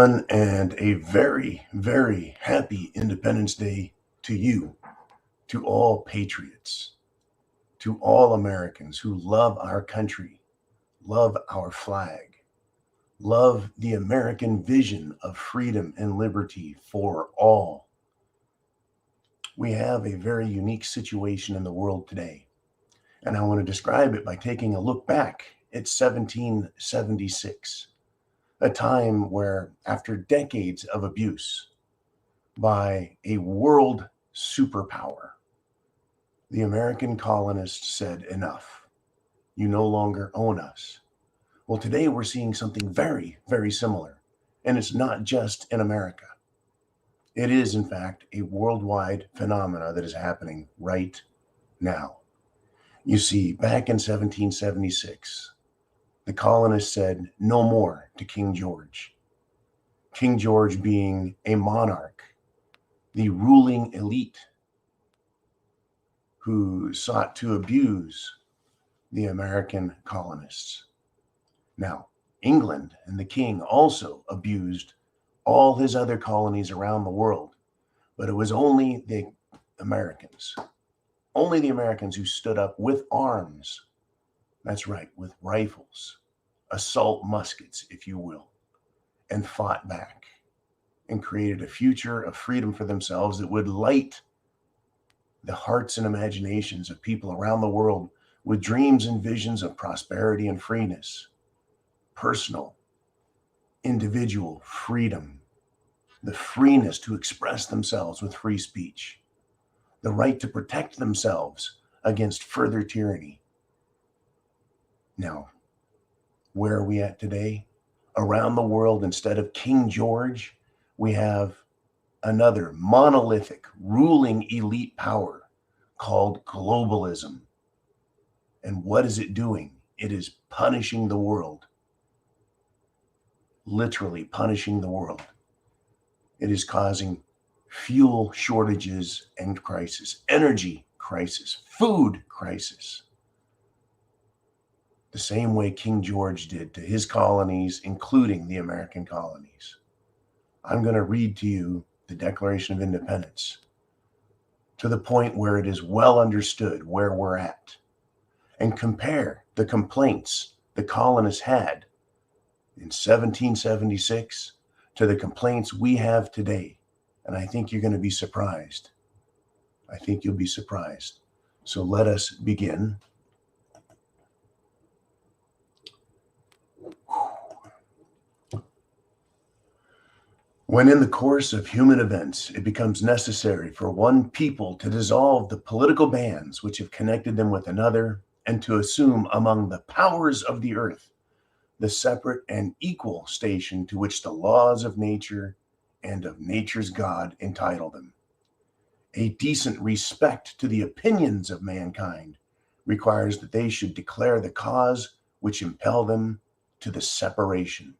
everyone, and a very, very happy Independence Day to you, to all patriots, to all Americans who love our country, love our flag, love the American vision of freedom and liberty for all. We have a very unique situation in the world today, and I want to describe it by taking a look back at 1776. A time where, after decades of abuse by a world superpower, the American colonists said, enough. You no longer own us. Well, today we're seeing something very, very similar. And it's not just in America. It is, in fact, a worldwide phenomena that is happening right now. You see, back in 1776, the colonists said no more to King George. King George being a monarch, the ruling elite who sought to abuse the American colonists. Now, England and the king also abused all his other colonies around the world, but it was only the Americans who stood up with arms. That's right, with rifles, assault muskets, if you will, and fought back and created a future of freedom for themselves that would light the hearts and imaginations of people around the world with dreams and visions of prosperity and freeness, personal, individual freedom, the freeness to express themselves with free speech, the right to protect themselves against further tyranny. Now, where are we at today? Around the world, instead of King George, we have another monolithic ruling elite power called globalism. And what is it doing? It is punishing the world. Literally punishing the world. It is causing fuel shortages and crisis, energy crisis, food crisis. The same way King George did to his colonies, including the American colonies. I'm going to read to you the Declaration of Independence to the point where it is well understood where we're at, and compare the complaints the colonists had in 1776 to the complaints we have today. And I think you're going to be surprised. I think you'll be surprised. So let us begin. When in the course of human events, it becomes necessary for one people to dissolve the political bands which have connected them with another, and to assume among the powers of the earth the separate and equal station to which the laws of nature and of nature's God entitle them. A decent respect to the opinions of mankind requires that they should declare the cause which impel them to the separation.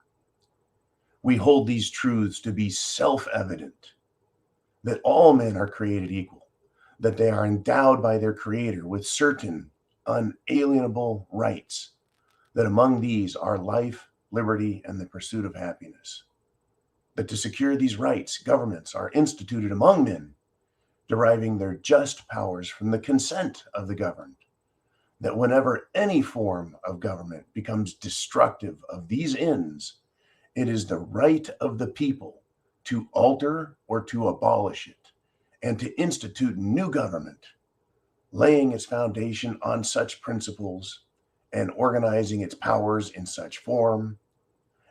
We hold these truths to be self-evident, that all men are created equal, that they are endowed by their Creator with certain unalienable rights, that among these are life, liberty, and the pursuit of happiness. That to secure these rights, governments are instituted among men, deriving their just powers from the consent of the governed. That whenever any form of government becomes destructive of these ends, it is the right of the people to alter or to abolish it, and to institute new government, laying its foundation on such principles and organizing its powers in such form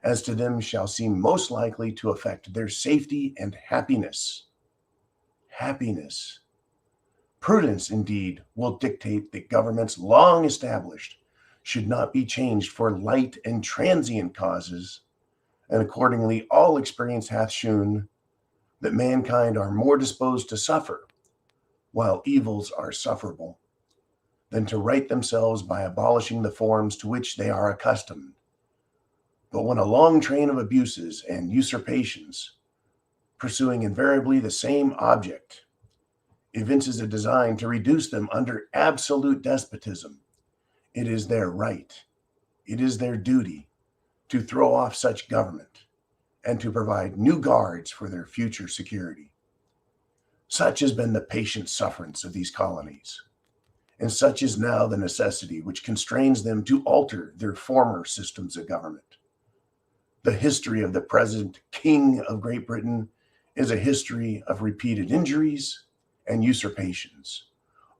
as to them shall seem most likely to affect their safety and happiness. Happiness. Prudence, indeed, will dictate that governments long established should not be changed for light and transient causes, and accordingly all experience hath shewn that mankind are more disposed to suffer, while evils are sufferable, than to right themselves by abolishing the forms to which they are accustomed. But when a long train of abuses and usurpations, pursuing invariably the same object, evinces a design to reduce them under absolute despotism, it is their right, it is their duty to throw off such government, and to provide new guards for their future security. Such has been the patient sufferance of these colonies, and such is now the necessity which constrains them to alter their former systems of government. The history of the present King of Great Britain is a history of repeated injuries and usurpations,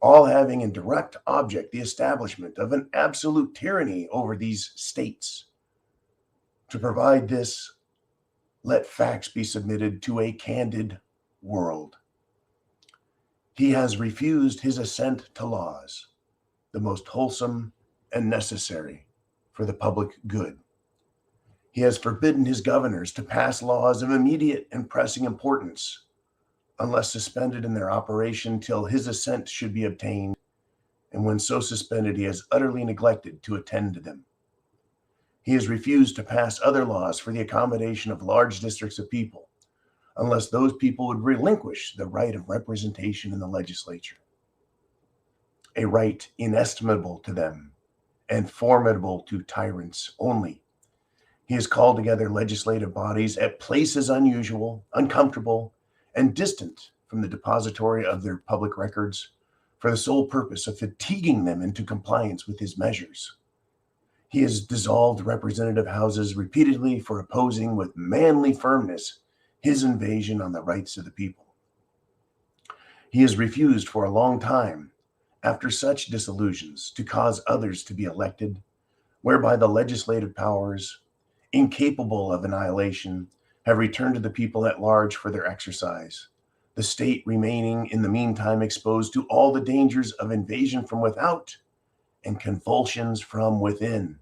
all having in direct object the establishment of an absolute tyranny over these states. To provide this, let facts be submitted to a candid world. He has refused his assent to laws, the most wholesome and necessary for the public good. He has forbidden his governors to pass laws of immediate and pressing importance, unless suspended in their operation till his assent should be obtained, and when so suspended he has utterly neglected to attend to them. He has refused to pass other laws for the accommodation of large districts of people, unless those people would relinquish the right of representation in the legislature, a right inestimable to them and formidable to tyrants only. He has called together legislative bodies at places unusual, uncomfortable, and distant from the depository of their public records for the sole purpose of fatiguing them into compliance with his measures. He has dissolved representative houses repeatedly for opposing with manly firmness his invasion on the rights of the people. He has refused for a long time, after such dissolutions, to cause others to be elected, whereby the legislative powers, incapable of annihilation, have returned to the people at large for their exercise, the state remaining in the meantime exposed to all the dangers of invasion from without and convulsions from within.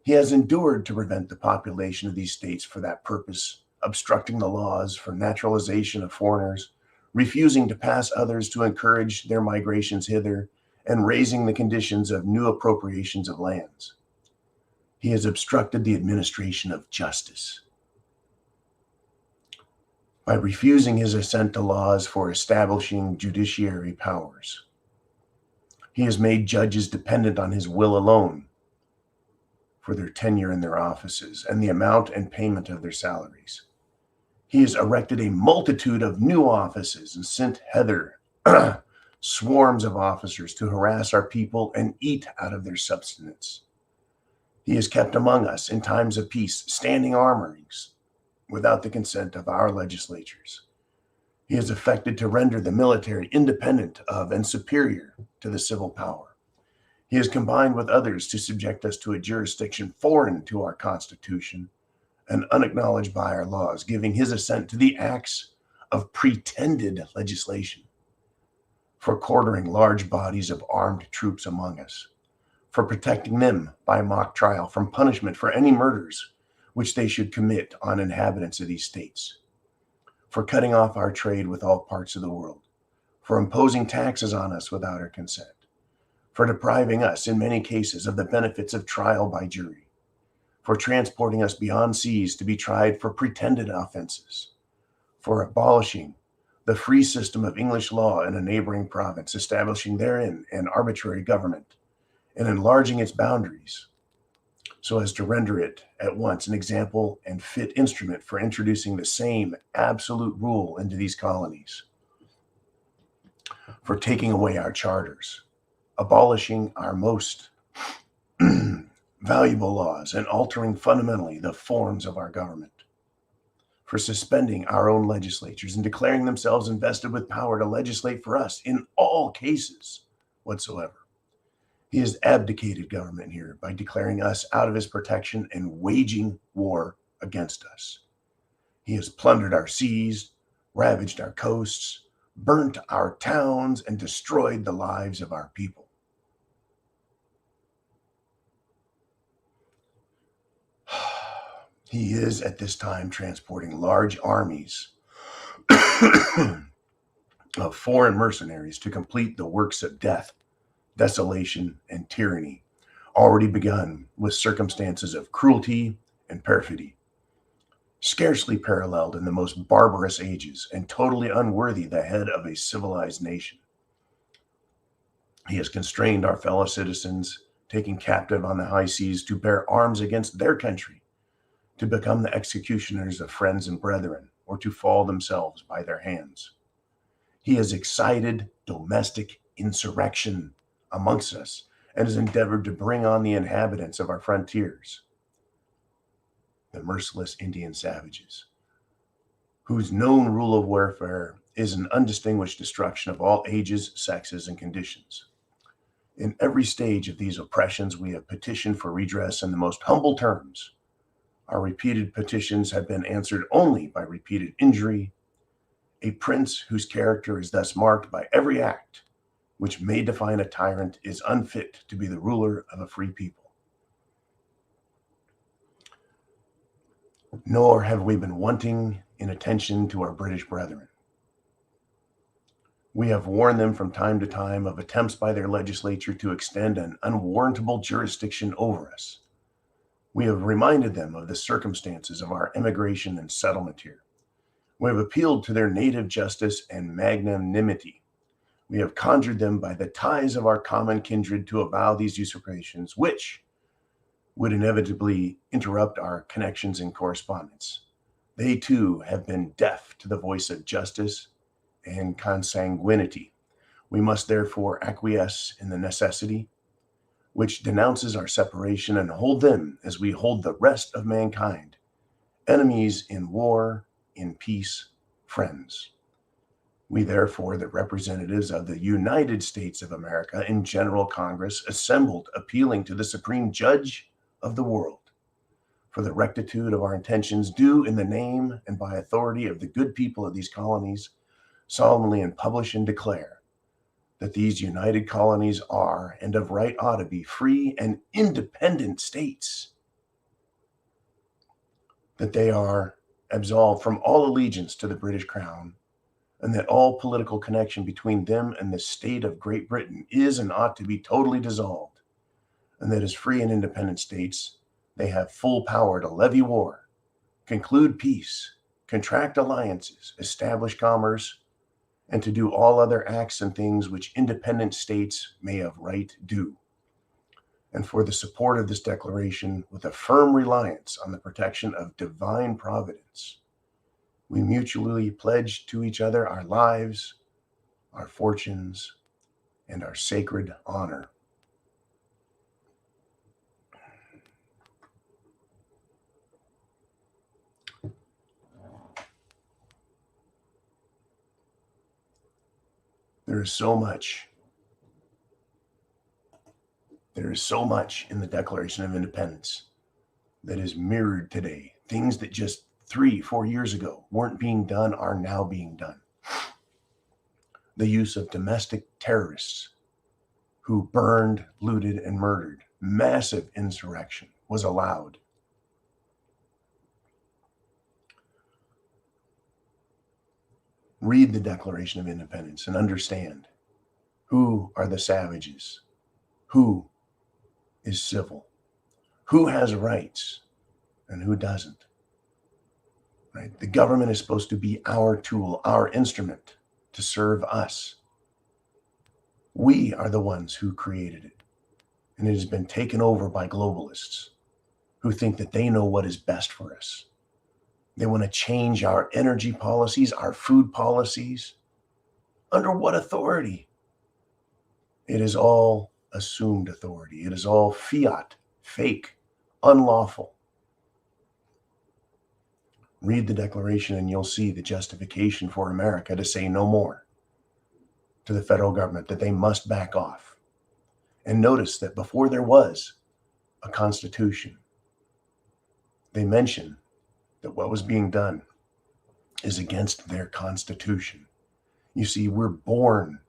He has endured to prevent the population of these states for that purpose, obstructing the laws for naturalization of foreigners, refusing to pass others to encourage their migrations hither, and raising the conditions of new appropriations of lands. He has obstructed the administration of justice by refusing his assent to laws for establishing judiciary powers. He has made judges dependent on his will alone for their tenure in their offices and the amount and payment of their salaries. He has erected a multitude of new offices and sent hither swarms of officers to harass our people and eat out of their subsistence. He has kept among us in times of peace standing armies without the consent of our legislatures. He has affected to render the military independent of and superior to the civil power. He has combined with others to subject us to a jurisdiction foreign to our Constitution and unacknowledged by our laws, giving his assent to the acts of pretended legislation, for quartering large bodies of armed troops among us, for protecting them by mock trial from punishment for any murders which they should commit on inhabitants of these states, for cutting off our trade with all parts of the world, for imposing taxes on us without our consent, for depriving us in many cases of the benefits of trial by jury, for transporting us beyond seas to be tried for pretended offenses, for abolishing the free system of English law in a neighboring province, establishing therein an arbitrary government, and enlarging its boundaries so as to render it at once an example and fit instrument for introducing the same absolute rule into these colonies, for taking away our charters, abolishing our most valuable laws, and altering fundamentally the forms of our government, for suspending our own legislatures and declaring themselves invested with power to legislate for us in all cases whatsoever. He has abdicated government here by declaring us out of his protection and waging war against us. He has plundered our seas, ravaged our coasts, burnt our towns, and destroyed the lives of our people. He is at this time transporting large armies of foreign mercenaries to complete the works of death, desolation, and tyranny, already begun with circumstances of cruelty and perfidy, scarcely paralleled in the most barbarous ages and totally unworthy the head of a civilized nation. He has constrained our fellow citizens, taking captive on the high seas, to bear arms against their country, to become the executioners of friends and brethren, or to fall themselves by their hands. He has excited domestic insurrection amongst us and has endeavored to bring on the inhabitants of our frontiers, the merciless Indian savages, whose known rule of warfare is an undistinguished destruction of all ages, sexes, and conditions. In every stage of these oppressions, we have petitioned for redress in the most humble terms. Our repeated petitions have been answered only by repeated injury. A prince whose character is thus marked by every act which may define a tyrant is unfit to be the ruler of a free people. Nor have we been wanting in attention to our British brethren. We have warned them from time to time of attempts by their legislature to extend an unwarrantable jurisdiction over us. We have reminded them of the circumstances of our immigration and settlement here. We have appealed to their native justice and magnanimity. We have conjured them by the ties of our common kindred to avow these usurpations, which would inevitably interrupt our connections and correspondence. They too have been deaf to the voice of justice and consanguinity. We must therefore acquiesce in the necessity which denounces our separation and hold them as we hold the rest of mankind, enemies in war, in peace, friends. We therefore, the representatives of the United States of America in General Congress, assembled, appealing to the Supreme Judge of the world for the rectitude of our intentions, do in the name and by authority of the good people of these colonies, solemnly and publish and declare that these united colonies are, and of right ought to be, free and independent states, that they are absolved from all allegiance to the British Crown, and that all political connection between them and the state of Great Britain is and ought to be totally dissolved, and that as free and independent states, they have full power to levy war, conclude peace, contract alliances, establish commerce, and to do all other acts and things which independent states may of right do. And for the support of this declaration, with a firm reliance on the protection of divine providence, we mutually pledge to each other our lives, our fortunes, and our sacred honor. There is so much. There is so much in the Declaration of Independence that is mirrored today. Things that just 3-4 years ago weren't being done are now being done. The use of domestic terrorists who burned, looted, and murdered. Massive insurrection was allowed. Read the Declaration of Independence and understand who are the savages, who is civil, who has rights, and who doesn't. Right? The government is supposed to be our tool, our instrument to serve us. We are the ones who created it, and it has been taken over by globalists who think that they know what is best for us. They want to change our energy policies, our food policies. Under what authority? It is all assumed authority. It is all fiat, fake, unlawful. Read the Declaration and you'll see the justification for America to say no more to the federal government, that they must back off. And notice that before there was a constitution, they mention that what was being done is against their constitution. You see, we're born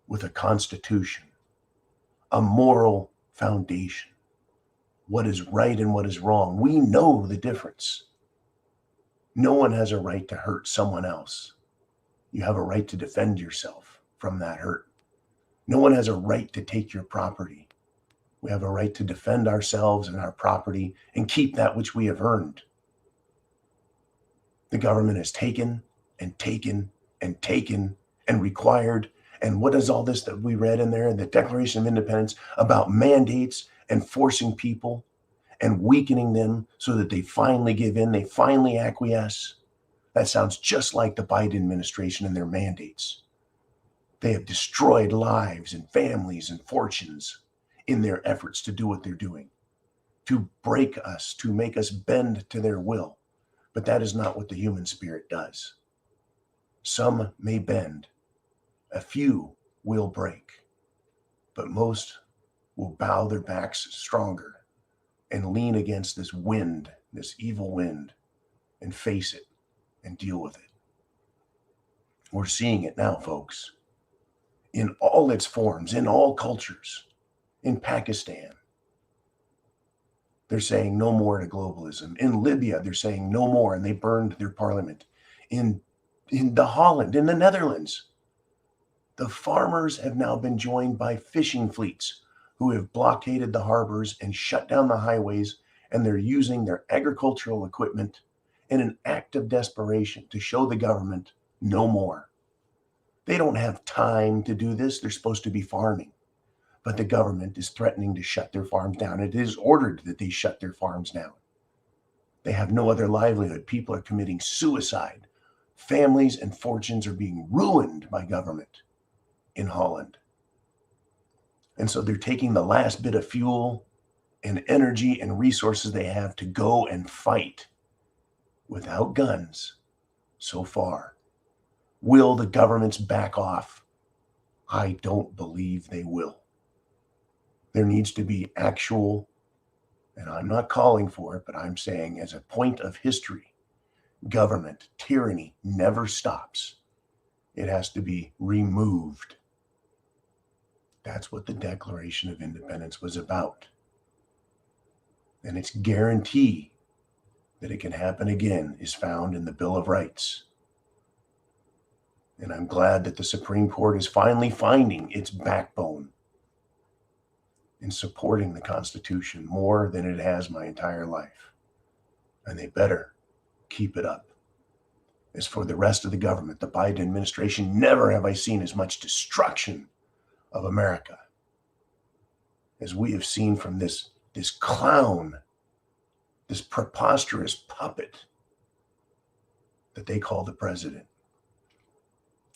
with a constitution, a moral foundation, what is right and what is wrong. We know the difference. No one has a right to hurt someone else. You have a right to defend yourself from that hurt. No one has a right to take your property. We have a right to defend ourselves and our property and keep that which we have earned. The government has taken and taken and taken and required. And what is all this that we read in there, the Declaration of Independence, about mandates and forcing people and weakening them so that they finally give in, they finally acquiesce. That sounds just like the Biden administration and their mandates. They have destroyed lives and families and fortunes in their efforts to do what they're doing, to break us, to make us bend to their will. But that is not what the human spirit does. Some may bend, a few will break, but most will bow their backs stronger and lean against this wind, this evil wind, and face it and deal with it. We're seeing it now, folks, in all its forms, in all cultures. In Pakistan, they're saying no more to globalism. In Libya, they're saying no more, and they burned their parliament. In the Holland, in the Netherlands, the farmers have now been joined by fishing fleets who have blockaded the harbors and shut down the highways, and they're using their agricultural equipment in an act of desperation to show the government no more. They don't have time to do this. They're supposed to be farming. But the government is threatening to shut their farms down. It is ordered that they shut their farms down. They have no other livelihood. People are committing suicide. Families and fortunes are being ruined by government in Holland. And so they're taking the last bit of fuel and energy and resources they have to go and fight without guns so far. Will the governments back off? I don't believe they will. There needs to be actual, and I'm not calling for it, but I'm saying as a point of history, government tyranny never stops. It has to be removed. That's what the Declaration of Independence was about. And its guarantee that it can happen again is found in the Bill of Rights. And I'm glad that the Supreme Court is finally finding its backbone in supporting the Constitution more than it has my entire life. And they better keep it up. As for the rest of the government, the Biden administration, never have I seen as much destruction of America as we have seen from this clown, this preposterous puppet that they call the president,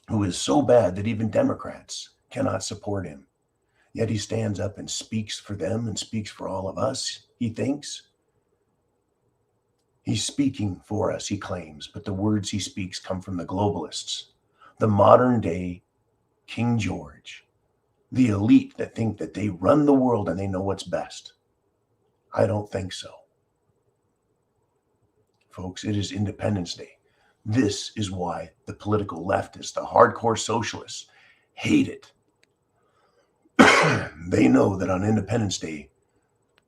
who is so bad that even Democrats cannot support him. Yet he stands up and speaks for them and speaks for all of us, he thinks. He's speaking for us, he claims, but the words he speaks come from the globalists, the modern day King George, the elite that think that they run the world and they know what's best. I don't think so. Folks, it is Independence Day. This is why the political leftists, the hardcore socialists, hate it. They know that on Independence Day,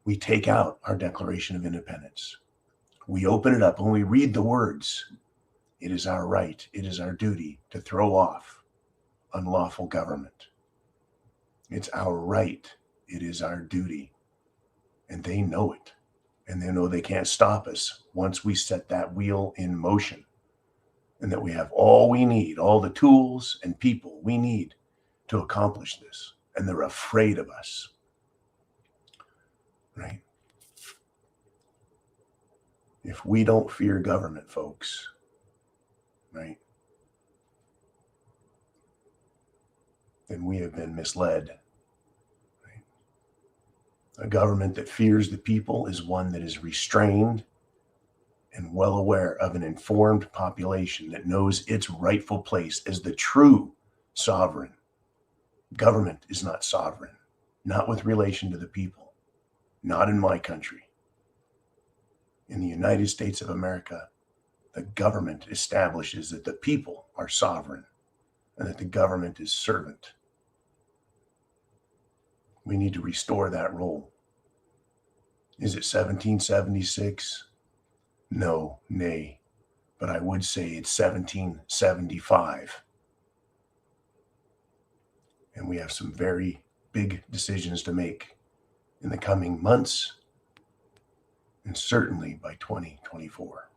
we take out our Declaration of Independence. We open it up and we read the words. It is our right, it is our duty to throw off unlawful government. It's our right, it is our duty. And they know it. And they know they can't stop us once we set that wheel in motion. And that we have all we need, all the tools and people we need to accomplish this. And they're afraid of us. Right? If we don't fear government, folks, right, then we have been misled. Right? A government that fears the people is one that is restrained and well aware of an informed population that knows its rightful place as the true sovereign. Government is not sovereign, not with relation to the people, not in my country. In the United States of America, the government establishes that the people are sovereign and that the government is servant. We need to restore that role. Is it 1776? No, nay, but I would say it's 1775. And we have some very big decisions to make in the coming months and certainly by 2024.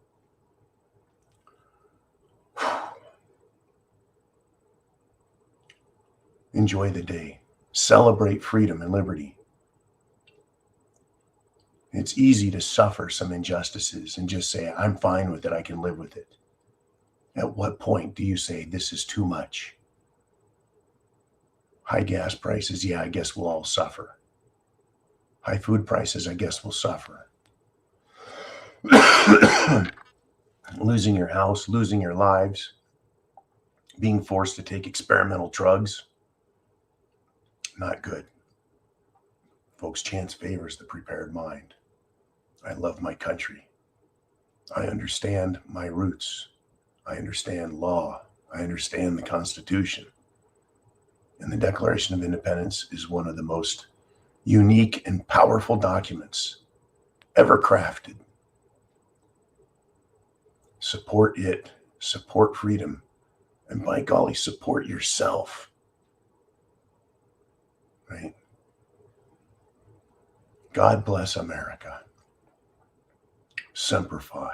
Enjoy the day. Celebrate freedom and liberty. It's easy to suffer some injustices and just say, I'm fine with it, I can live with it. At what point do you say, this is too much? High gas prices, yeah, I guess we'll all suffer. High food prices, I guess we'll suffer. Losing your house, losing your lives, being forced to take experimental drugs, not good. Folks, chance favors the prepared mind. I love my country. I understand my roots. I understand law. I understand the Constitution. And the Declaration of Independence is one of the most unique and powerful documents ever crafted. Support it, support freedom, and by golly, support yourself. Right? God bless America. Semper Fi.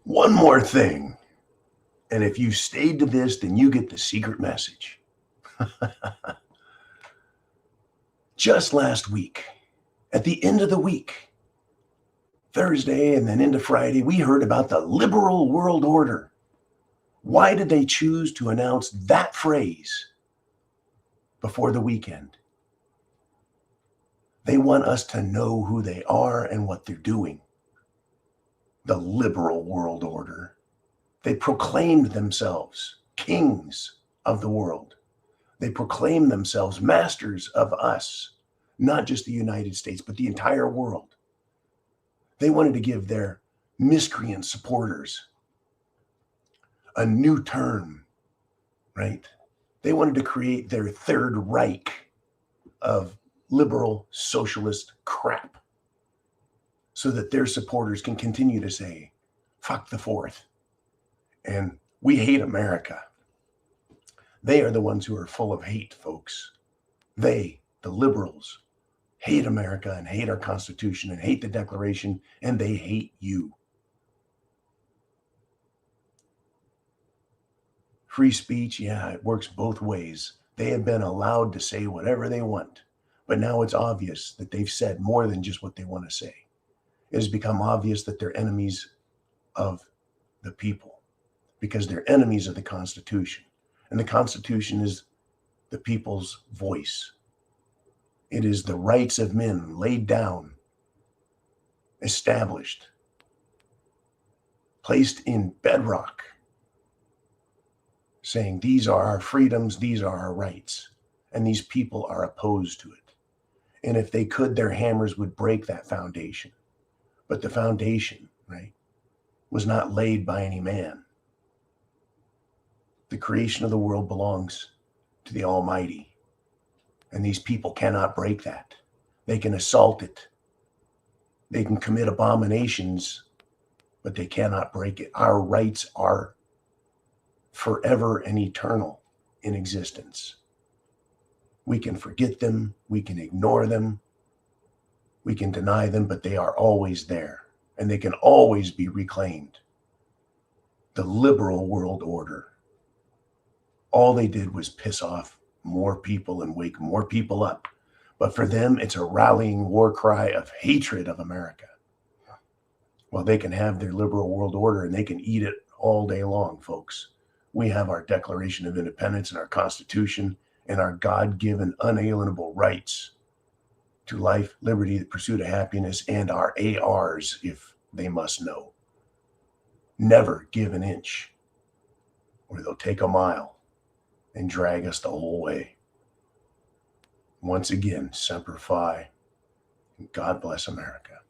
One more thing, and if you stayed to this, then you get the secret message. Just last week, at the end of the week, Thursday and then into Friday, we heard about the liberal world order. Why did they choose to announce that phrase before the weekend? They want us to know who they are and what they're doing. The liberal world order. They proclaimed themselves kings of the world. They proclaimed themselves masters of us, not just the United States, but the entire world. They wanted to give their miscreant supporters a new term, right? They wanted to create their Third Reich of liberal socialist crap, so that their supporters can continue to say, fuck the Fourth, and we hate America. They are the ones who are full of hate, folks. They, the liberals, hate America and hate our Constitution and hate the Declaration, and they hate you. Free speech, yeah, it works both ways. They have been allowed to say whatever they want, but now it's obvious that they've said more than just what they want to say. It has become obvious that they're enemies of the people because they're enemies of the Constitution. And the Constitution is the people's voice. It is the rights of men laid down, established, placed in bedrock, saying these are our freedoms, these are our rights, and these people are opposed to it. And if they could, their hammers would break that foundation. But the foundation, right, was not laid by any man. The creation of the world belongs to the Almighty. And these people cannot break that. They can assault it. They can commit abominations, but they cannot break it. Our rights are forever and eternal in existence. We can forget them. We can ignore them. We can deny them, but they are always there, and they can always be reclaimed. The liberal world order. All they did was piss off more people and wake more people up. But for them, it's a rallying war cry of hatred of America. Well, they can have their liberal world order and they can eat it all day long, folks. We have our Declaration of Independence and our Constitution and our God-given unalienable rights to life, liberty, the pursuit of happiness, and our ARs, if they must know. Never give an inch, or they'll take a mile and drag us the whole way. Once again, Semper Fi, and God bless America.